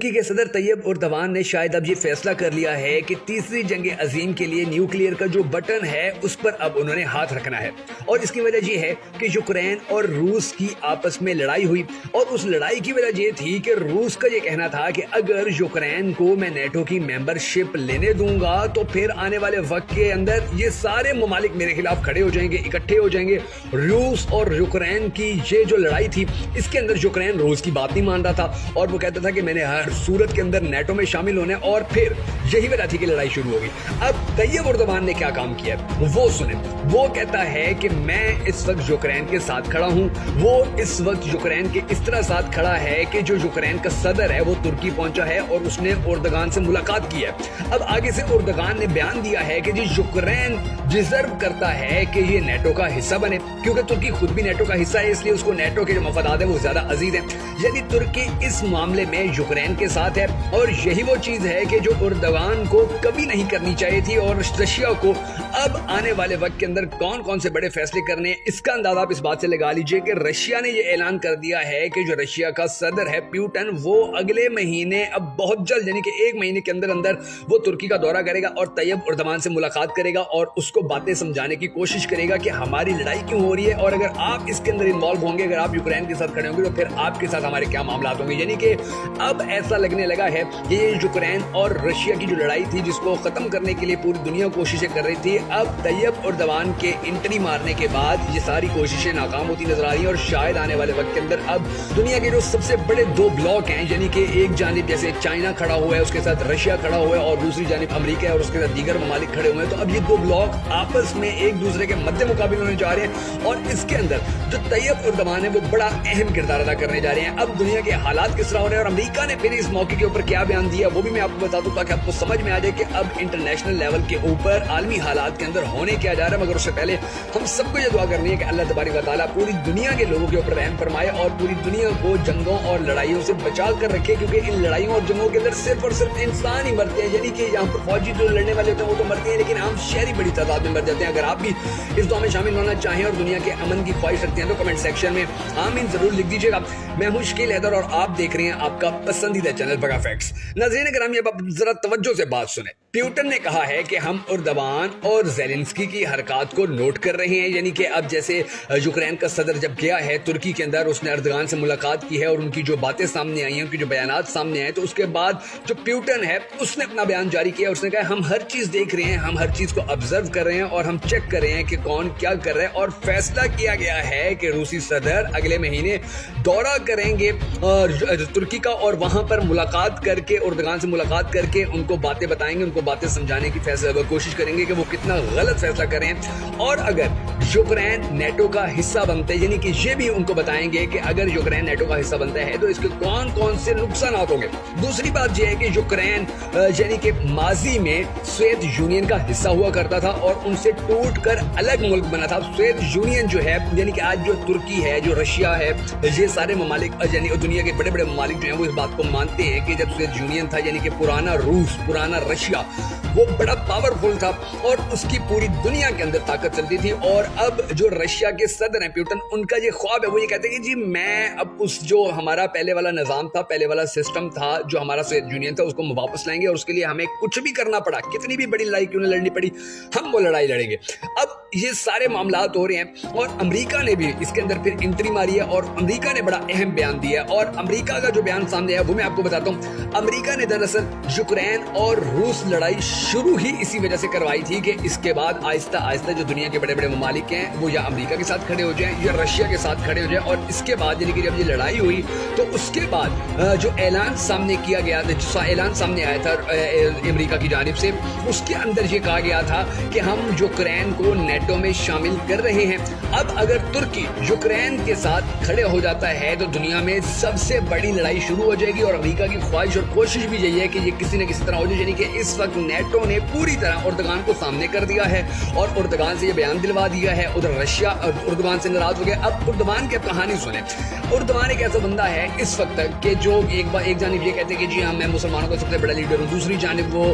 ترکی کے صدر طیب اردوان نے شاید اب یہ فیصلہ کر لیا ہے کہ تیسری جنگ عظیم کے لیے نیوکلیئر کا جو بٹن ہے اس پر اب انہوں نے ہاتھ رکھنا ہے، اور اس کی وجہ یہ ہے کہ یوکرین اور روس کی آپس میں لڑائی ہوئی، اور اس لڑائی کی وجہ یہ تھی کہ روس کا یہ کہنا تھا کہ اگر یوکرین کو میں نیٹو کی ممبرشپ لینے دوں گا تو پھر آنے والے وقت کے اندر یہ سارے ممالک میرے خلاف کھڑے ہو جائیں گے، اکٹھے ہو جائیں گے۔ روس اور یوکرین کی یہ جو لڑائی تھی اس کے اندر یوکرین روس کی بات نہیں مان رہا تھا اور وہ کہتا تھا کہ میں نے ہر صورت کے اندر نیٹو میں شامل ہونا ہے، اور پھر یہی وجہ تھی کہ لڑائی شروع ہوگی۔ اب طیب اردوان نے کیا کام کیا وہ سنیں۔ وہ کہتا ہے کہ میں اس وقت یوکرین کے ساتھ کھڑا ہوں، وہ اس وقت یوکرین کے اس طرح ساتھ کھڑا ہے کہ جو یوکرین کا صدر ہے وہ ترکی پہنچا ہے اور اس نے اردوغان سے ملاقات کی ہے۔ اب آگے سے اردوغان نے بیان دیا ہے کہ یوکرین ڈیزرو کرتا ہے کہ یہ نیٹو کا حصہ بنے، کیونکہ ترکی خود بھی نیٹو کا حصہ ہے، اس لیے اس کو نیٹو کے جو مفادات ہیں وہ زیادہ عزیز ہیں۔ یعنی ترکی اس معاملے میں یوکرین کے ساتھ ہے، اور یہی وہ چیز ہے کہ جو اردوغان کو کبھی نہیں کرنی چاہیے تھی، اور رشیا کو اب آنے والے وقت کے اندر کون کون سے بڑے فیصلے کرنے ہیں اس کا اندازہ آپ اس بات سے لگا لیجئے کہ رشیا نے یہ اعلان کر دیا ہے کہ جو رشیا کا صدر ہے پیوٹن، وہ اگلے مہینے اب بہت جلد یعنی کہ ایک مہینے کے اندر وہ ترکی کا دورہ کرے گا اور طیب اردوان سے ملاقات کرے گا اور اس کو باتیں سمجھانے کی کوشش کرے گا کہ ہماری لڑائی کیوں ہو رہی ہے، اور اگر آپ اس کے اندر انوالو ہوں گے، اگر آپ یوکرین کے ساتھ کھڑے ہوں گے تو پھر آپ کے ساتھ ہمارے کیا معاملات ہوں گے۔ یعنی کہ اب ایسا لگنے لگا ہے کہ یہ یوکرین اور رشیا کی جو لڑائی تھی جس کو ختم کرنے کے لیے پوری دنیا کوششیں کر رہی تھی، اب طیب اردوان کے انٹری مارنے کے بعد یہ ساری کوششیں ناکام ہوتی نظر آ رہی ہیں، اور شاید آنے والے وقت کے اندر اب دنیا کے جو سب سے بڑے دو بلاک ہیں، یعنی کہ ایک جانب جیسے چائنا کھڑا ہوا ہے، اس کے ساتھ رشیا کھڑا ہوا ہے، اور دوسری جانب امریکہ ہے اور اس کے ساتھ دیگر ممالک کھڑے ہوئے ہیں، تو اب یہ دو بلاک آپس میں ایک دوسرے کے مد مقابل ہونے جا رہے ہیں، اور اس کے اندر جو طیب اردوان ہے وہ بڑا اہم کردار ادا کرنے جا رہے ہیں۔ اب دنیا کے حالات کس طرح ہو رہے ہیں اور امریکہ نے پھر اس موقع کے اوپر کیا بیان دیا وہ بھی میں آپ کو بتا دوں تاکہ آپ کو سمجھ میں آ جائے کہ اب انٹرنیشنل لیول کے اوپر عالمی حالات کے اندر ہونے کیا جا رہا ہے۔ مگر اس سے پہلے ہم سب کو یہ دعا کرنی ہے کہ اللہ تبارک و تعالیٰ پوری دنیا کے لوگوں کے اوپر رحم فرمائے اور پوری دنیا کو جنگوں اور لڑائیوں سے بچا کر رکھے، کیونکہ ان لڑائیوں اور جنگوں کے اندر صرف اور صرف انسان ہی مرتے ہیں، یعنی کہ یہاں پر فوجی جو لڑنے والے ہوتے ہیں وہ تو مرتے ہیں لیکن عام شہری بڑی تعداد میں مر جاتے ہیں۔ اگر آپ بھی اس دعا میں شامل ہونا چاہیں اور دنیا کے امن کی خواہش رکھتے ہیں تو کمنٹ سیکشن میں آمین ضرور لکھ دیجیے گا۔ میں ہوں شکیل حیدر اور آپ دیکھ رہے ہیں آپ کا پسندیدہ چینل بگا فیکٹس۔ ناظرین گرامی، اب آپ ذرا توجہ سے بات سنیں۔ پیوٹن نے کہا ہے کہ ہم اردوان اور زیلنسکی کی حرکات کو نوٹ کر رہے ہیں، یعنی کہ اب جیسے یوکرین کا صدر جب گیا ہے ترکی کے اندر، اس نے اردوغان سے ملاقات کی ہے اور ان کی جو باتیں سامنے آئی ہیں، ان کی جو بیانات سامنے آئے، تو اس کے بعد جو پیوٹن ہے اس نے اپنا بیان جاری کیا، اس نے کہا ہم ہر چیز دیکھ رہے ہیں، ہم ہر چیز کو آبزرو کر رہے ہیں اور ہم چیک کر رہے ہیں کہ کون کیا کر رہا ہے، اور فیصلہ کیا گیا ہے کہ روسی صدر اگلے مہینے دورہ کریں گے ترکی کا، اور وہاں پر ملاقات کر کے اردوغان سے ملاقات کر کے ان کو باتیں بتائیں گے، ان کو باتیں سمجھانے کی کوشش کریں گے کہ وہ کتنا غلط فیصلہ کریں، اور اگر یوکرین نیٹو کا حصہ بنتے یعنی کہ یہ بھی ان کو بتائیں گے کہ اگر یوکرین نیٹو کا حصہ بنتا ہے تو اس کے کون کون سے نقصانات ہوں گے۔ دوسری بات یہ ہے کہ یوکرین یعنی کہ ماضی میں سوویت یونین کا حصہ ہوا کرتا تھا اور ان سے ٹوٹ کر الگ ملک بنا تھا۔ سوویت یونین جو ہے یعنی کہ آج جو ترکی ہے، جو رشیا ہے، یہ سارے ممالک یعنی دنیا کے بڑے بڑے ممالک جو ہیں وہ اس بات کو مانتے ہیں کہ جب سوویت یونین تھا یعنی کہ پرانا روس، پرانا رشیا، وہ بڑا پاورفل تھا اور اس کی پوری دنیا کے اندر طاقت چلتی تھی، اور اب جو رشیا کے صدر ہیں پیوٹن، ان کا یہ خواب ہے، وہ یہ کہتے ہیں کہ جی میں اب اس جو ہمارا پہلے والا نظام تھا، پہلے والا سسٹم تھا جو ہمارا سوویت یونین تھا، اس کو واپس لائیں گے، اور اس کے لیے ہمیں کچھ بھی کرنا پڑا، کتنی بھی بڑی لڑائی کیوں نہ لڑنی پڑی، ہم وہ لڑائی لڑیں گے۔ اب یہ سارے معاملات ہو رہے ہیں اور امریکہ نے بھی اس کے اندر پھر انٹری ماری ہے، اور امریکہ نے بڑا اہم بیان دیا ہے، اور امریکہ کا جو بیان سامنے ہے وہ میں آپ کو بتاتا ہوں۔ امریکہ نے دراصل یوکرین اور روس لڑائی شروع ہی اسی وجہ سے کروائی تھی کہ اس کے بعد آہستہ آہستہ جو دنیا کے بڑے بڑے ممالک ہیں وہ یا امریکہ کے ساتھ کھڑے ہو جائیں یا رشیا کے ساتھ کھڑے ہو جائیں، اور اس کے بعد یعنی کہ جب یہ لڑائی ہوئی تو اس کے بعد جو اعلان سامنے کیا گیا تھا، جو اعلان سامنے آیا تھا امریکہ کی جانب سے، اس کے اندر یہ کہا گیا تھا کہ ہم یوکرین کو نیٹو میں شامل کر رہے ہیں۔ اب اگر ترکی یوکرین کے ساتھ کھڑے ہو جاتا ہے تو دنیا میں سب سے بڑی لڑائی شروع ہو جائے گی، اور امریکہ کی خواہش اور کوشش بھی یہی ہے کہ یہ کسی نہ کسی طرح ہو جائے، یعنی کہ اس وقت نیٹو نے پوری طرح اردوغان کو سامنے کر دیا ہے اور اردوغان سے یہ بیان دلوا دیا ہے، ادھر رشیا اردوغان سے ناراض ہو گیا۔ اب اردوغان کی کہانی سنیں۔ اردوغان ایک ایسا بندہ ہے اس وقت تک کہ جو ایک جانب یہ کہتے ہیں کہ جی ہاں میں مسلمانوں کا سب سے بڑا لیڈر ہوں، دوسری جانب وہ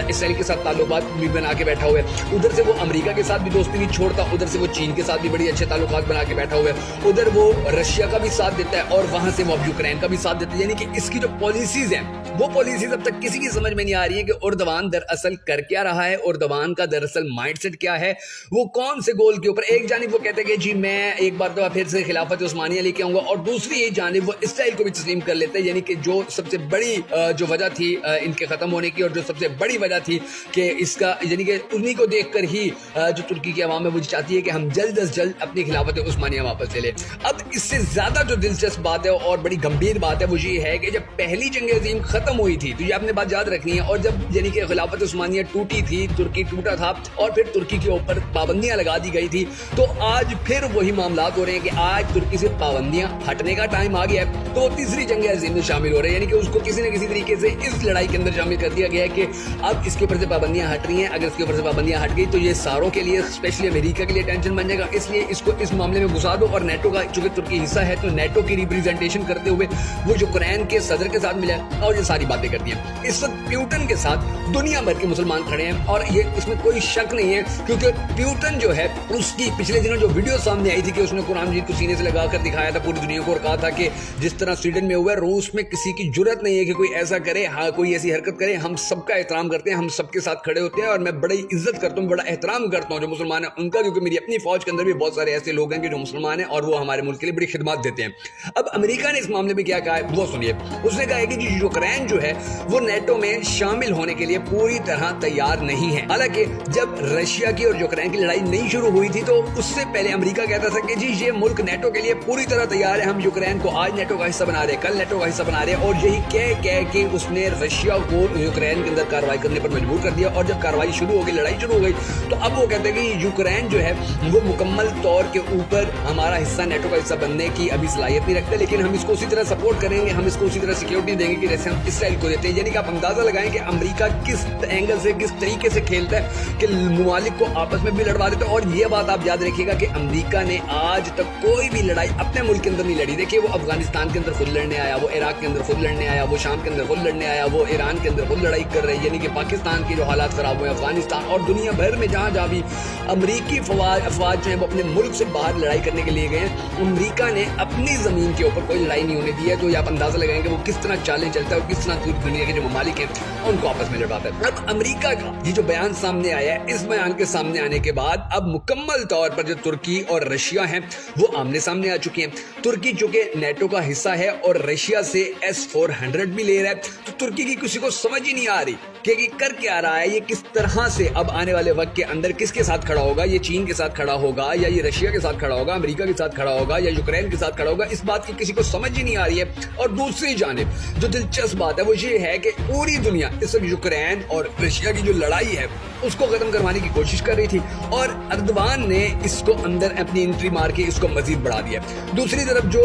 اسرائیل کے ساتھ تعلقات بھی بنا کے بیٹھا ہوا ہے، ادھر سے وہ امریکہ کے ساتھ بھی دوستی نہیں چھوڑتا، ادھر سے وہ چین کے ساتھ بھی بڑے اچھے تعلقات بنا کے بیٹھا ہوا ہے، ادھر وہ رشیا کا بھی ساتھ دیتا ہے اور وہاں سے وہ اب یوکرین کا بھی ساتھ دیتا ہے، یعنی کہ اس کی جو پالیسیز ہیں वो पॉलिसीज अब तक किसी की समझ में नहीं आ रही है कि उर्दवान दरअसल कर क्या रहा है, उर्दवान का दरअसल माइंडसेट क्या है, वो कौन से गोल के ऊपर। एक जानिब वो कहते हैं कि जी मैं एक बार तो फिर से खिलाफत उस्मानिया लेके आऊंगा, और दूसरी एक जानिब वो इसराइल को भी तस्लीम कर लेते हैं, यानी कि जो सबसे बड़ी जो वजह थी इनके खत्म होने की, और जो सबसे बड़ी वजह थी कि इसका यानी कि उन्हीं को देखकर ही जो तुर्की की आवाम है वो चाहती है कि हम जल्द अज जल्द अपनी खिलाफत उस्मानिया वापस ले लें। अब इससे ज्यादा जो दिलचस्प बात है और बड़ी गंभीर बात है वो ये है कि जब पहली जंग अजीम खत्म हुई थी, तो ये आपने बात याद रखनी है, और जब यानी कि खिलाफत उस्मानिया टूटी थी, तुर्की टूटा था और फिर तुर्की के ऊपर पाबंदियां लगा दी गई थी, तो आज फिर वही मामला हो रहे हैं कि आज तुर्की से पाबंदियां हटने का टाइम आ गया है, तो तीसरी जंग अजीम में शामिल हो रहे हैं, यानी कि उसको किसी न किसी तरीके से इस लड़ाई के अंदर शामिल कर दिया गया है कि अब इसके ऊपर से पाबंदियां हट रही हैं। अगर इसके ऊपर से पाबंदियां हट गई तो ये सारों के लिए, स्पेशली अमेरिका के लिए टेंशन बन जाएगा, इसलिए इसको इस मामले में घुसा दो। और नेटो का चूंकि तुर्की हिस्सा है तो नेटो की रिप्रेजेंटेशन करते हुए वो यूक्रेन के सदर के साथ मिला और ये सारी बातें करती हैं। इस वक्त प्यूटन के साथ दुनिया भर के मुसलमान खड़े हैं, और ये इसमें कोई शक नहीं है, क्योंकि प्यूटन जो है उसकी पिछले दिनों जो वीडियो सामने आई थी कि उसने कुरान मजीद को सीने से लगाकर दिखाया था पूरी दुनिया को, और कहा था कि जिस तरह स्वीडन में हुआ है, रूस में किसी की जुर्रत नहीं है कि कोई ऐसा करे, हाँ कोई ऐसी हरकत करे, हम सबका एहतराम करते हैं, हम सबके साथ खड़े होते हैं, और मैं बड़ी इज्जत करता हूँ, बड़ा एहतराम करता हूँ जो मुसलमान है उनका, क्योंकि मेरी अपनी फौज के अंदर भी बहुत सारे ऐसे लोग हैं कि जो मुसलमान हैं और वो हमारे मुल्क के लिए बड़ी खिदमत देते हैं। अब अमेरिका ने इस मामले में क्या कहा है वो सुनिए। उसने कहा है कि यूक्रेन जो है वो नेटो में शामिल होने के लिए पूरी तरह तैयार नहीं है। हालांकि जब रशिया की और यूक्रेन की लड़ाई नहीं शुरू हुई थी तो उससे पहले अमेरिका कहता था कि जी ये मुल्क नेटो के लिए पूरी तरह तैयार है, हम यूक्रेन को आज नेटो का हिस्सा बना रहे हैं, कल नेटो का हिस्सा बना रहे हैं, और यही कह के उसने रशिया को यूक्रेन के अंदर कार्रवाई करने पर मजबूर कर दिया। और जब कार्रवाई शुरू हो गई, लड़ाई शुरू हो गई, तो अब वो कहते हैं कि यूक्रेन जो है वो मुकम्मल तौर के ऊपर हमारा हिस्सा, नेटो का हिस्सा बनने की अभी सलाहियत नहीं रखते, लेकिन हम इसको उसी तरह सपोर्ट करेंगे, हम इसको उसी तरह सिक्योरिटी देंगे कि जैसे हम इसराइल को देते हैं। यानी कि आप अंदाजा लगाएं कि अमेरिका किस एंगल से, किस तरीके से खेलता है कि मुमालिक को आपस में भी लड़वा देता है। और ये बात आप याद रखिएगा कि अमेरिका ने आज तक कोई भी लड़ाई अपने मुल्क के अंदर नहीं लड़ी। देखिए वो अफगानिस्तान के अंदर खुद लड़ने आया, वो इराक के अंदर खुद लड़ने आया, वो शाम के अंदर खुद लड़ने आया, वो ईरान के अंदर खुद लड़ाई कर रही है, यानी कि पाकिस्तान के जो हालात खराब हुए, अफगानिस्तान और दुनिया भर में जहाँ जहाँ भी अमरीकी अफवाज जो है वो अपने मुल्क से बाहर लड़ाई करने के लिए गए हैं, अमेरिका ने अपनी जमीन के ऊपर कोई लड़ाई नहीं होने दी है। तो आप अंदाजा लगाएंगे वो किस तरह चालें चलता है और किस तरह पूरी दुनिया के जो ममालिक हैं उनको आपस में लड़वाता है। अब अमेरिका का ये जो बयान सामने आया है, इस बयान के सामने आने के बाद अब मुकम्मल तौर पर जो तुर्की और रशिया हैं वो आमने सामने आ चुके हैं। तुर्की चूंकि नेटो का हिस्सा है और रशिया से S-400 भी ले रहा है, तो तुर्की की किसी को समझ ही नहीं आ रही कि कर क्या रहा है, ये किस तरह से अब आने वाले वक्त के अंदर किसके साथ खड़ा होगा, ये चीन के साथ खड़ा होगा या ये रशिया के साथ खड़ा होगा, अमेरिका के साथ खड़ा होगा या यूक्रेन के साथ खड़ा होगा, इस बात की किसी को समझ ही नहीं आ रही है। और दूसरी जानिब जो दिलचस्प बात है वो ये है कि पूरी दुनिया इस वक्त यूक्रेन और रशिया की जो लड़ाई है उसको खत्म करवाने की कोशिश कर रही थी, और अर्दवान ने इसको अंदर अपनी एंट्री मार के इसको मजीद बढ़ा दिया। दूसरी तरफ जो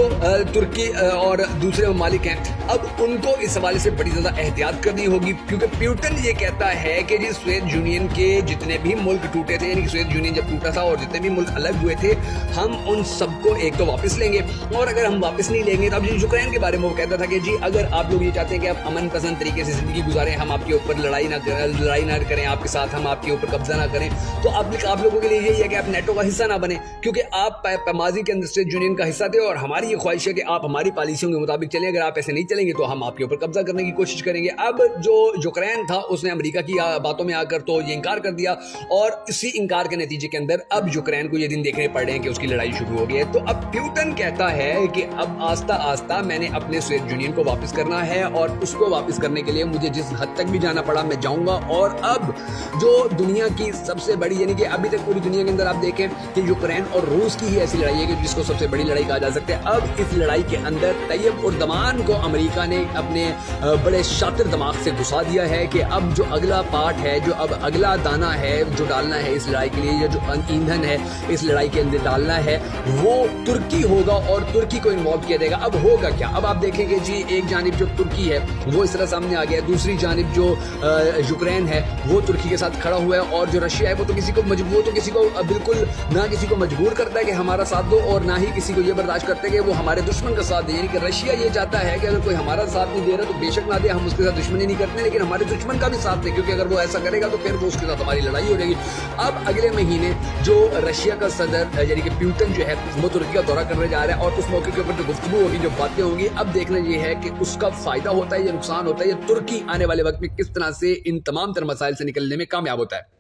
तुर्की और दूसरे ममालिक हैं, अब उनको इस हवाले से बड़ी ज्यादा एहतियात करनी होगी, क्योंकि प्यूटन ये कहता है कि जी सोवियत यूनियन के जितने भी मुल्क टूटे थे, यानी कि सोवियत यूनियन जब टूटा था और जितने भी मुल्क अलग हुए थे, हम उन सबको एक तो वापस लेंगे, और अगर हम वापस नहीं लेंगे तो अब यूक्रेन के बारे में वो कहता था कि जी अगर आप लोग ये चाहते हैं कि आप अमन पसंद तरीके से जिंदगी गुजारें, हम आपके ऊपर लड़ाई ना करें आपके साथ, हम आपके ऊपर कब्जा ना करें, तो आप लोगों के लिए यही है कि आप नेटो का हिस्सा ना बने, क्योंकि आप माजी के अंदर सोवियत यूनियन का हिस्सा थे और हमारी ये ख्वाहिश है कि आप हमारी पॉलिसियों के मुताबिक चलें, अगर आप ऐसे नहीं चलेंगे तो हम आपके ऊपर कब्जा करने की कोशिश करेंगे। अब जो यूक्रेन था उसने अमेरिका की बातों में आकर तो ये इनकार कर दिया, और इसी इनकार के नतीजे के अंदर अब यूक्रेन को ये दिन देखने पड़ रहे हैं कि उसकी लड़ाई शुरू हो गई है। तो अब प्यूटन कहता है कि अब आस्ता आस्ता मैंने अपने सोवियत यूनियन को वापस करना है, और उसको वापस करने के लिए मुझे जिस हद तक भी जाना पड़ा मैं जाऊंगा। और अब जो दुनिया की सबसे बड़ी, यानी कि अभी तक पूरी दुनिया के अंदर आप देखें कि यूक्रेन और रूस की ही ऐसी लड़ाई है कि जिसको सबसे बड़ी लड़ाई कहा जा सकता है। अब इस लड़ाई के अंदर तैयब उर्दवान को अमेरिका ने अपने बड़े शातिर दिमाग से घुसा दिया है कि अब जो अगला पार्ट है, जो अब अगला दाना है जो डालना है इस लड़ाई के लिए, या जो ईंधन है इस लड़ाई के अंदर डालना है, वो तुर्की होगा और तुर्की को इन्वॉल्व किया जाएगा। अब होगा क्या, अब आप देखेंगे जी एक जानिब जो तुर्की है वो इस तरह सामने आ गया, दूसरी जानिब जो यूक्रेन है वो तुर्की के साथ खड़ा हुआ है, और जो रशिया है वो तो किसी को बिल्कुल ना किसी को मजबूर करता है कि हमारा साथ दो, और ना ही किसी को ये बर्दाश्त करते हैं कि वो हमारे दुश्मन का साथ दे। यानी कि रशिया ये चाहता है कि अगर कोई हमारा साथ नहीं दे रहा तो बेशक ना दे, हम उसके साथ दुश्मनी नहीं करते, लेकिन हमारे दुश्मन दुश्मन का भी साथ दे, क्योंकि अगर वो ऐसा करेगा तो फिर वो उसके साथ हमारी लड़ाई हो जाएगी। अब अगले महीने जो रशिया का सदर यानी कि प्यूटन जो है वो तुर्की का दौरा करने जा रहा है और उस मौके के ऊपर जो गुफ्तगू होगी, जो बातें होंगी, अब देखना ये है कि उसका फायदा होता है या नुकसान होता है, या तुर्की आने वाले वक्त में किस तरह से इन तमाम तर मसाइल से निकलने में कामयाब होता है।